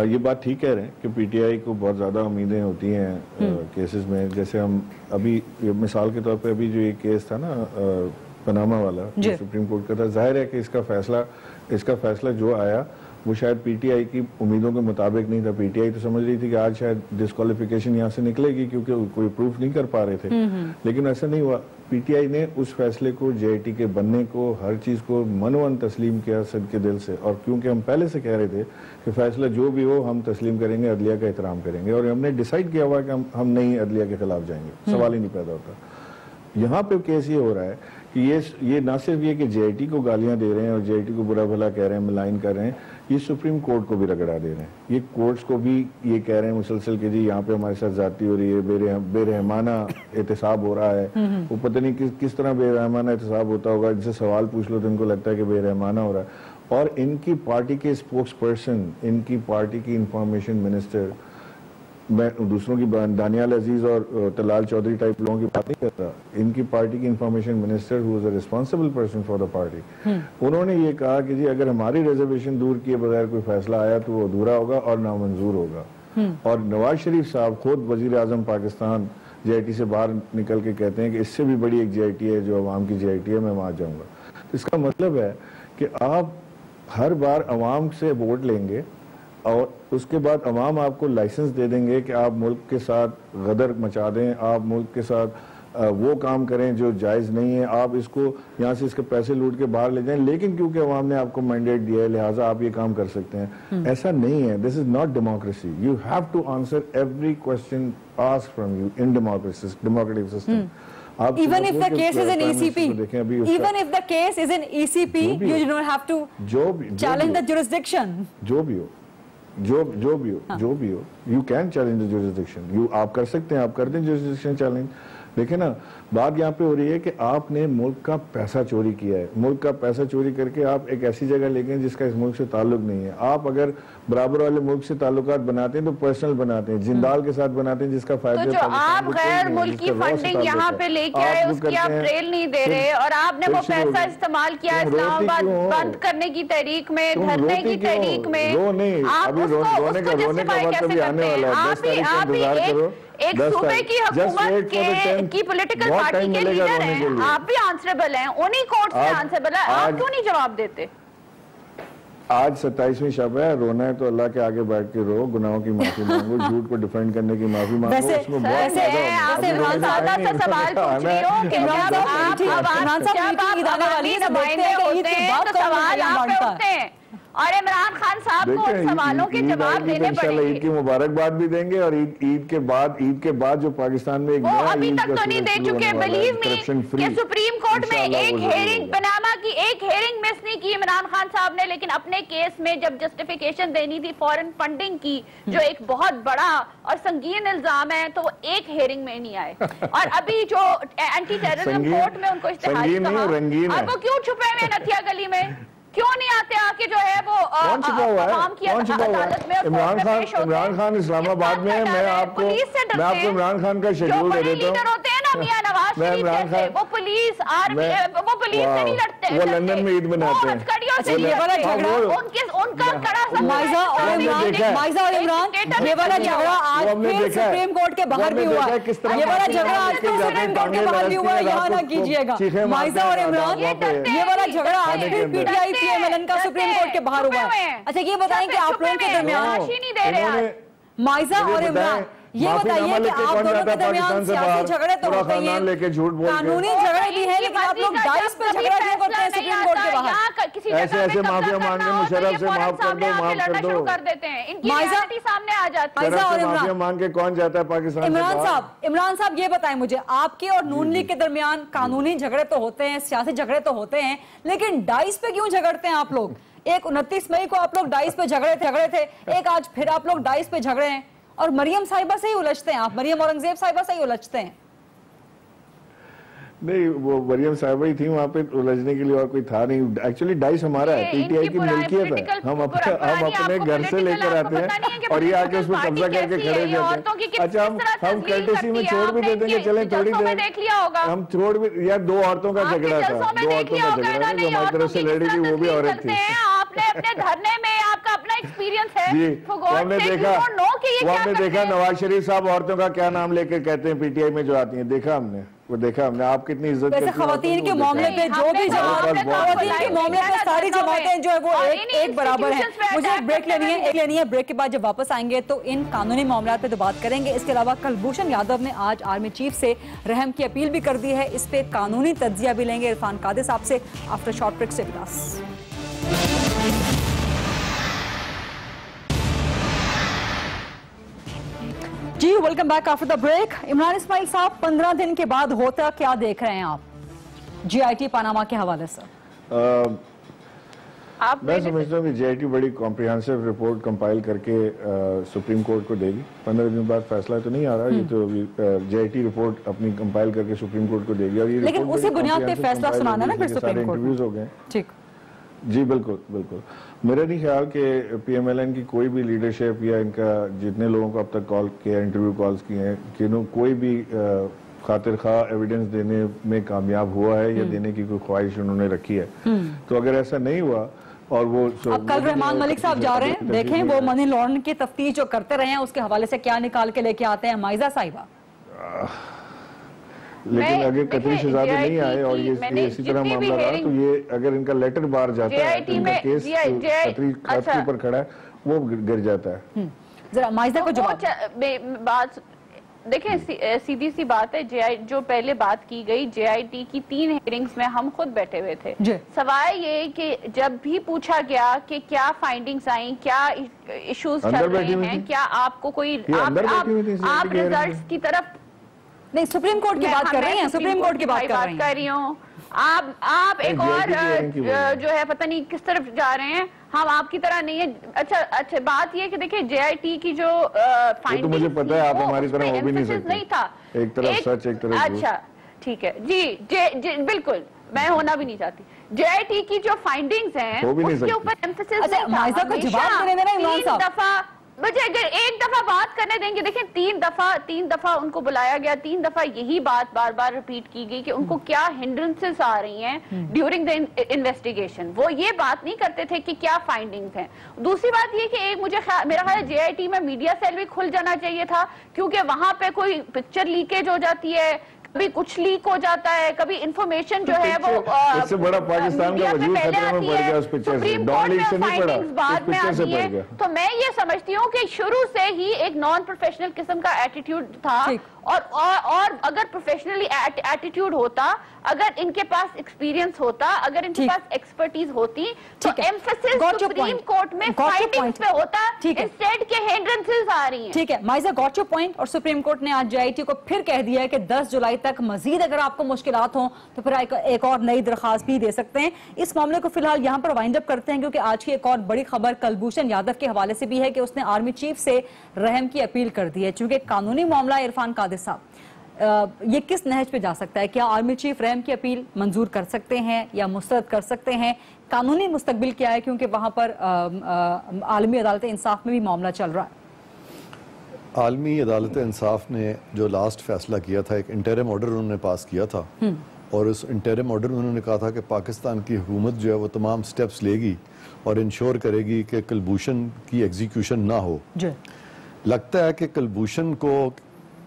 ये बात ठीक कह रहे हैं कि पीटीआई को बहुत ज़्यादा उम्मीदें होती हैं केसेस में। जैसे हम अभी मिसाल के तौर पे अभी जो ये केस था ना पनामा वाला, सुप्रीम कोर्ट का था, जाहिर है कि इसका फैसला जो आया वो शायद पीटीआई की उम्मीदों के मुताबिक नहीं था। पीटीआई तो समझ रही थी कि आज शायद डिस्क्वालिफिकेशन यहाँ से निकलेगी क्योंकि कोई प्रूफ नहीं कर पा रहे थे, लेकिन ऐसा नहीं हुआ। पीटीआई ने उस फैसले को, जेआईटी के बनने को, हर चीज को मनोवन तस्लीम किया सद के दिल से। और क्योंकि हम पहले से कह रहे थे कि फैसला जो भी हो हम तस्लीम करेंगे, अदलिया का एहतराम करेंगे, और हमने डिसाइड किया हुआ कि हम नहीं अदलिया के खिलाफ जाएंगे, सवाल ही नहीं पैदा होता। यहाँ पे केस ये हो रहा है कि ये ना सिर्फ ये कि जेआईटी को गालियां दे रहे हैं और जेआईटी को बुरा भला कह रहे हैं, मलाइन कर रहे हैं, ये सुप्रीम कोर्ट को भी रगड़ा दे रहे हैं। ये कोर्ट्स को भी ये कह रहे हैं मुसलसल कि जी यहाँ पे हमारे साथ जाती हो रही है, बेरहमाना एहतसाब हो रहा है। वो पता नहीं किस तरह बेरहमाना एहतसाब होता होगा, इनसे सवाल पूछ लो तो इनको लगता है कि बेरहमाना हो रहा है। और इनकी पार्टी के स्पोक्स पर्सन, इनकी पार्टी की इंफॉर्मेशन मिनिस्टर, मैं दूसरों की दानियाल अजीज और तलाल चौधरी टाइप लोगों की बात नहीं कर रहा, इनकी पार्टी की information minister who is a responsible person for the party, उन्होंने ये कहा कि जी अगर हमारी रिजर्वेशन दूर किए बगैर कोई फैसला आया तो वो अधूरा होगा और नामंजूर होगा। और नवाज शरीफ साहब खुद वजीर आजम पाकिस्तान जेआईटी से बाहर निकल के कहते हैं कि इससे भी बड़ी एक जेआईटी है जो अवाम की जेआईटी है, मैं वहां जाऊंगा। तो इसका मतलब है कि आप हर बार अवाम से वोट लेंगे और उसके बाद अवाम आपको लाइसेंस दे देंगे कि आप मुल्क के साथ गदर मचा दें, आप मुल्क के साथ वो काम करें जो जायज़ नहीं है, आप इसको यहाँ से इसके पैसे लूट के बाहर ले जाएं, लेकिन क्योंकि अवाम ने आपको मैंडेट दिया है लिहाजा आप ये काम कर सकते हैं। ऐसा नहीं है। This is not democracy. You have to answer every question asked from you in democratic system. Even if the case is in ECP, even if the case is in ECP, you do not have to challenge the jurisdiction. जो भी हो, you can challenge the jurisdiction. आप कर सकते हैं, आप कर दें जुरिस्डिक्शन चैलेंज। देखिए ना, बात यहाँ पे हो रही है कि आपने मुल्क का पैसा चोरी किया है। मुल्क का पैसा चोरी करके आप एक ऐसी जगह ले गए जिसका इस मुल्क से ताल्लुक नहीं है। आप अगर बराबर वाले मुल्क से ताल्लुकात बनाते हैं तो पर्सनल बनाते हैं, जिंदाल के साथ बनाते हैं जिसका फायदा तो जो आप गैर मुल्की फंडिंग यहाँ पे लेके आए उसकी आप ट्रेल नहीं दे रहे और आपने वो पैसा इस्तेमाल किया इस्लामाबाद बंद करने की तहरीक में, धरने की तहरीक में। आप उसको जस्टिफाई कैसे करते हैं? आप एक सूबे की हुकूमत की पॉलिटिकल पार्टी के लीडर हैं, आप भी आंसरेबल हैं, उन्हीं कोर्ट से आंसरेबल है, आप क्यों नहीं जवाब देते? आज 27वीं शब है, रोना है तो अल्लाह के आगे बैठ के रो, गुनाहों की माफी मांगो, झूठ को डिफेंड करने की माफी मांगो। उसमें बहुत सवाल पूछ रही हूं कि जब आप नुमाइंदे होते हैं तो सवाल आप पे उठते हैं और इमरान खान साहब को उन सवालों के जवाब देने पड़ेंगे। ईद की मुबारकबाद भी देंगे और ईद के बाद जो पाकिस्तान में वो अभी तक तो नहीं दे चुके। बिलीव मी कि सुप्रीम कोर्ट में एक हेयरिंग, पनामा की एक हेयरिंग मिस नहीं की इमरान खान साहब ने, लेकिन अपने केस में जब जस्टिफिकेशन देनी थी फॉरेन फंडिंग की, जो एक बहुत बड़ा और संगीन इल्जाम है, तो वो एक हेयरिंग में नहीं आए। और अभी जो एंटी टेररिज्म कोर्ट में उनको इश्तिहार कहा, और वो क्यों छुपे हुए नथिया गली में, क्यों नहीं आते आके जो है वो काम किया अदालत में? इमरान खान इस्लामाबाद में है। मैं आपको इमरान खान का शेड्यूल दे देता हूँ। होते हैं ना मियां नवाज शरीफ जैसे, वो पुलिस आर्मी, वो पुलिस से नहीं लड़ते, वो लंदन में ईद मनाते हैं। ये वाला झगड़ा उनका कड़ा माइजा और इमरान, ये वाला झगड़ा आज फिर सुप्रीम कोर्ट के बाहर भी हुआ। ये वाला झगड़ा आज फिर सुप्रीम कोर्ट के बाहर भी हुआ, यहाँ ना कीजिएगा। माइजा और इमरान, ये वाला झगड़ा आज फिर पीटीआई PMLN का सुप्रीम कोर्ट के बाहर हुआ। अच्छा ये बताएं कि आप लोगों के दरमियान, माइजा और इमरान, ये बताइए कि आप दोनों के दरमियान सियासी झगड़े तो होते ही हैं, कानूनी झगड़े भी हैं, लेकिन आप लोग डाइस पे झगड़ा क्यों करते हैं सुप्रीम कोर्ट के बाहर? ऐसे ऐसे माफिया मांगे मुशर्रफ से माफ कर दो, माफ कर दो, कर देते हैं, इनकी रियलिटी सामने आ जाती है। माफिया मांग के कौन जाता है पाकिस्तान? इमरान साहब ये बताएं मुझे, आपके और नून लीग के दरमियान कानूनी झगड़े तो होते हैं, सियासी झगड़े तो होते हैं, लेकिन डाइस पे क्यों झगड़ते हैं आप लोग? एक 29 मई को आप लोग डाइस पे झगड़े थे, एक आज फिर आप लोग डाइस पे झगड़े हैं और मरियम साहिबा से ही उलझते हैं आप, मरियम औरंगजेब साहिबा से ही उलझते हैं। नहीं, वो मरियम साहिबा ही थी वहाँ पे उलझने के लिए, और कोई था नहीं। एक्चुअली डाइस हमारा है, पीटीआई की मिल्कियत है, हम अपने घर से लेकर आते हैं और ये आके उसमें कब्जा करके खड़े हो जाते हैं। अच्छा, हम कर्टेसी में छोड़ भी देते हैं, चले थोड़ी देर हम छोड़ भी, यार 2 औरतों का झगड़ा था, 2 औरतों का झगड़ा था, जो हमारी तरफ से लड़ी थी वो भी औरत थी। आपने अपने धरने में आपका अपना एक्सपीरियंस है जी, हमने देखा नवाज शरीफ साहब औरतों का क्या नाम लेकर कहते हैं पीटीआई में जो आती हैं, देखा हमने, वो देखा हमने। आप कितनी इज्जत करते हैं खवातीन के मामले पे, जो भी खवातीन के मामले पे सारी जमातें जो है वो एक बराबर है। मुझे ब्रेक लेनी है, ब्रेक के बाद जब वापस आएंगे तो इन कानूनी मामलों पे तो बात करेंगे। इसके अलावा कुलभूषण यादव ने आज आर्मी चीफ से रहम की अपील भी कर दी है, इस पे कानूनी तज्जिया भी लेंगे इरफान कादिर साहब से आफ्टर शॉर्ट ब्रेक से क्लास। जी welcome back after the break. Imran Ismail साहब, 15 दिन के बाद होता क्या देख रहे हैं आप जीआईटी पनामा के हवाले से? मैं समझता हूँ कि जीआईटी बड़ी कॉम्प्रिहेंसिव रिपोर्ट कंपाइल करके सुप्रीम कोर्ट को देगी। 15 दिन बाद फैसला तो नहीं आ रहा, ये तो अभी जीआईटी रिपोर्ट अपनी कंपाइल करके सुप्रीम कोर्ट को देगी। और ये लेकिन उसी बुनियाद पे फैसला सुनाना ना फिर सुप्रीम कोर्ट। इंटरव्यूज हो गए। ठीक जी, बिल्कुल बिल्कुल। मेरा नहीं ख्याल कि पीएमएलएन की कोई भी लीडरशिप या इनका जितने लोगों को अब तक कॉल किया, इंटरव्यू कॉल्स किए हैं, कि कोई भी खातिर खा एविडेंस देने में कामयाब हुआ है या देने की कोई ख्वाहिश उन्होंने रखी है। तो अगर ऐसा नहीं हुआ और वो अब कल रहमान मलिक साहब जा रहे हैं, देखें वो मनी लॉन्ड्रिंग की तफ्तीश जो करते रहे हैं उसके हवाले से क्या निकाल के लेके आते हैं माइजा साहिबा। लेकिन अगर कतरी शहजादे नहीं आए और ये इसी तरह मामला रहा तो ये अगर इनका लेटर बाहर जाता है तो इनका केस कतरी खात के ऊपर खड़ा है वो गिर जाता है। जरा माइजा को जवाब बात देखें, सीधी सी बात है, जो पहले बात की गई जेआईटी की 3 हियरिंग्स में हम खुद बैठे हुए थे। सवाल ये कि जब भी पूछा गया कि क्या फाइंडिंग्स आई, क्या इश्यूज चल रहे हैं, क्या आपको कोई आप रिजल्ट्स की तरफ नहीं, सुप्रीम कोर्ट की बात कर रही हैं, सुप्रीम कोर्ट की बात कर रही हूँ। आप एक और जो है पता नहीं किस तरफ जा रहे हैं, हम आपकी तरह नहीं है। अच्छा बात ये कि देखिए जेआईटी की जो फाइंडिंग, तो मुझे पता है आप हमारी तरह हो भी नहीं सकते, नहीं था, एक तरफ सच एक तरफ। अच्छा ठीक है जी, बिल्कुल मैं होना भी नहीं चाहती। जेआईटी की जो फाइंडिंग्स हैं उसके ऊपर एम्फेसिस मुझे अगर एक दफा बात करने देंगे। देखिए 3 दफा उनको बुलाया गया, 3 दफा यही बात बार बार रिपीट की गई कि उनको क्या हिंड्रेंसेस आ रही हैं ड्यूरिंग द इन्वेस्टिगेशन। वो ये बात नहीं करते थे कि क्या फाइंडिंग्स हैं। दूसरी बात ये कि एक मेरा ख्याल है जेआईटी में मीडिया सेल भी खुल जाना चाहिए था, क्योंकि वहां पे कोई पिक्चर लीकेज हो जाती है, कभी कुछ लीक हो जाता है, कभी इंफॉर्मेशन जो है वो इससे बड़ा पाकिस्तान का वजूद खतरे में पड़ गया उस पिक्चर से, डॉन लीक से नहीं पड़ा, बाद में आती है। तो मैं ये समझती हूँ कि शुरू से ही एक नॉन प्रोफेशनल किस्म का एटीट्यूड था, और अगर प्रोफेशनली एटीट्यूड होता, अगर इनके पास एक्सपीरियंस होता, अगर इनके पास एक्सपर्टीज होती, तो एम्फेसिस सुप्रीम कोर्ट में फाइंडिंग्स पे होता, इंस्टेड के हिंड्रेंसेस आ रही हैं। ठीक है माइजा, गॉट योर पॉइंट। और सुप्रीम कोर्ट ने आज जेआईटी को फिर कह दिया है कि 10 जुलाई तक मजीद अगर आपको मुश्किलात हो तो फिर एक और नई दरखास्त भी दे सकते हैं। इस मामले को फिलहाल यहाँ पर वाइंड अप करते हैं, क्योंकि आज की एक और बड़ी खबर कुलभूषण यादव के हवाले से भी है कि उसने आर्मी चीफ से रहम की अपील कर दी है। चूंकि कानूनी मामला इरफान कादिर साहब, ये किस नहज पे जा सकता है? क्या आर्मी चीफ रहम की अपील मंजूर कर सकते हैं या मुस्तरद कर सकते हैं? कानूनी मुस्तकबिल क्या है, क्योंकि वहां पर आलमी अदालत इंसाफ में भी मामला चल रहा है। आलमी अदालत इंसाफ ने जो लास्ट फैसला किया था, एक इंटरिम ऑर्डर उन्होंने पास किया था, और उस इंटरिम ऑर्डर में उन्होंने कहा था कि पाकिस्तान की हुकूमत जो है वो तमाम स्टेप्स लेगी और इंश्योर करेगी कि कुलभूषण की एग्जीक्यूशन ना हो। लगता है कि कुलभूषण को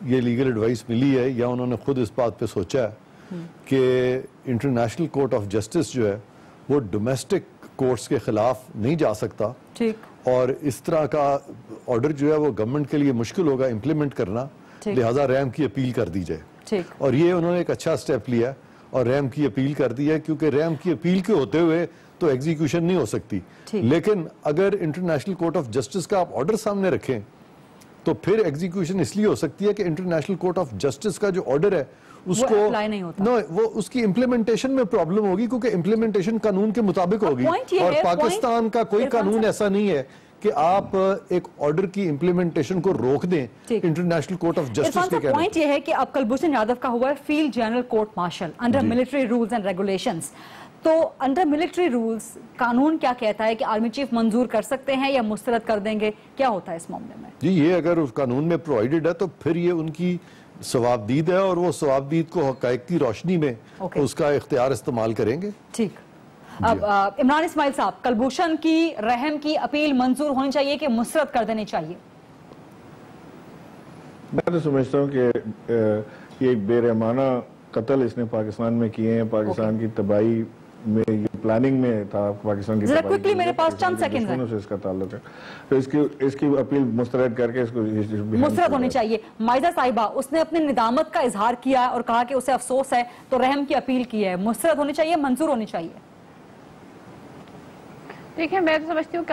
ये लीगल एडवाइस मिली है या उन्होंने खुद इस बात पे सोचा है कि इंटरनेशनल कोर्ट ऑफ जस्टिस जो है वो डोमेस्टिक कोर्ट्स के खिलाफ नहीं जा सकता, और इस तरह का ऑर्डर जो है वो गवर्नमेंट के लिए मुश्किल होगा इम्प्लीमेंट करना, लिहाजा रहम की अपील कर दी जाए। और ये उन्होंने एक अच्छा स्टेप लिया और रहम की अपील कर दी है, क्योंकि रहम की अपील के होते हुए तो एग्जीक्यूशन नहीं हो सकती। लेकिन अगर इंटरनेशनल कोर्ट ऑफ जस्टिस का आप ऑर्डर सामने रखें तो फिर एग्जीक्यूशन इसलिए हो सकती है कि इंटरनेशनल कोर्ट ऑफ जस्टिस का जो ऑर्डर है उसको नहीं होता। नो, वो उसकी इम्प्लीमेंटेशन में प्रॉब्लम होगी, क्योंकि इम्प्लीमेंटेशन कानून के मुताबिक होगी, और पाकिस्तान का कोई कानून ऐसा नहीं है कि आप एक ऑर्डर की इम्प्लीमेंटेशन को रोक दें इंटरनेशनल कोर्ट ऑफ जस्टिस के कहने। पॉइंट ये है कि अब कुलभूषण यादव का हुआ है field general court martial under military rules and regulations. तो अंडर मिलिट्री रूल्स कानून क्या कहता है कि आर्मी चीफ मंजूर कर सकते हैं या मुस्तरद कर देंगे, क्या होता है इस मामले में? जी, ये अगर उस कानून में प्रोवाइडेड है तो फिर ये उनकी सवाबदीद है, और वो सवाबदीद को हक़ाइक़ की रोशनी में उसका इख्तियार इस्तेमाल करेंगे। ठीक। अब इमरान इस्माइल साहब, कुलभूषण की रहम की अपील मंजूर होनी चाहिए कि मुस्तरद कर देनी चाहिए? मैं तो समझता हूँ कि ये बेरहमाना कत्ल इसने पाकिस्तान में किए हैं, पाकिस्तान की तबाही में, ये प्लानिंग में था पाकिस्तान की तबाही। क्विकली मेरे पास चंद सेकंड हैं। से इसका ताल्लुक है, तो इसकी अपील मुस्तरद करके इसको मुस्तरद होनी चाहिए। माइजा साहिबा, उसने अपनी निदामत का इजहार किया और कहा कि उसे अफसोस है, तो रहम की अपील की है, मुस्तरद होनी चाहिए, मंजूर होनी चाहिए? देखिए, मैं तो समझती हूँ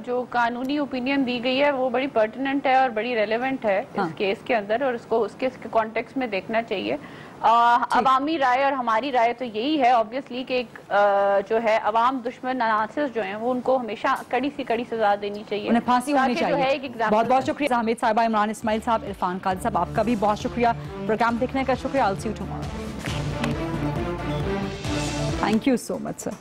जो कानूनी ओपिनियन दी गई है वो बड़ी पर्टिनेंट है और बड़ी रेलेवेंट है इस केस के अंदर, और उसको उसके कॉन्टेक्स्ट में देखना चाहिए। अवामी राय और हमारी राय तो यही है ऑब्वियसली कि एक जो है अवाम दुश्मन अनासिर जो हैं वो उनको हमेशा कड़ी सी कड़ी सजा देनी चाहिए, उन्हें फांसी होनी चाहिए। बहुत बहुत शुक्रिया हामिद साहिबा, इमरान इस्माइल साहब, इरफान काजी साहब, आपका भी बहुत शुक्रिया प्रोग्राम देखने का। शुक्रिया। I'll see you tomorrow. Thank you so much, sir.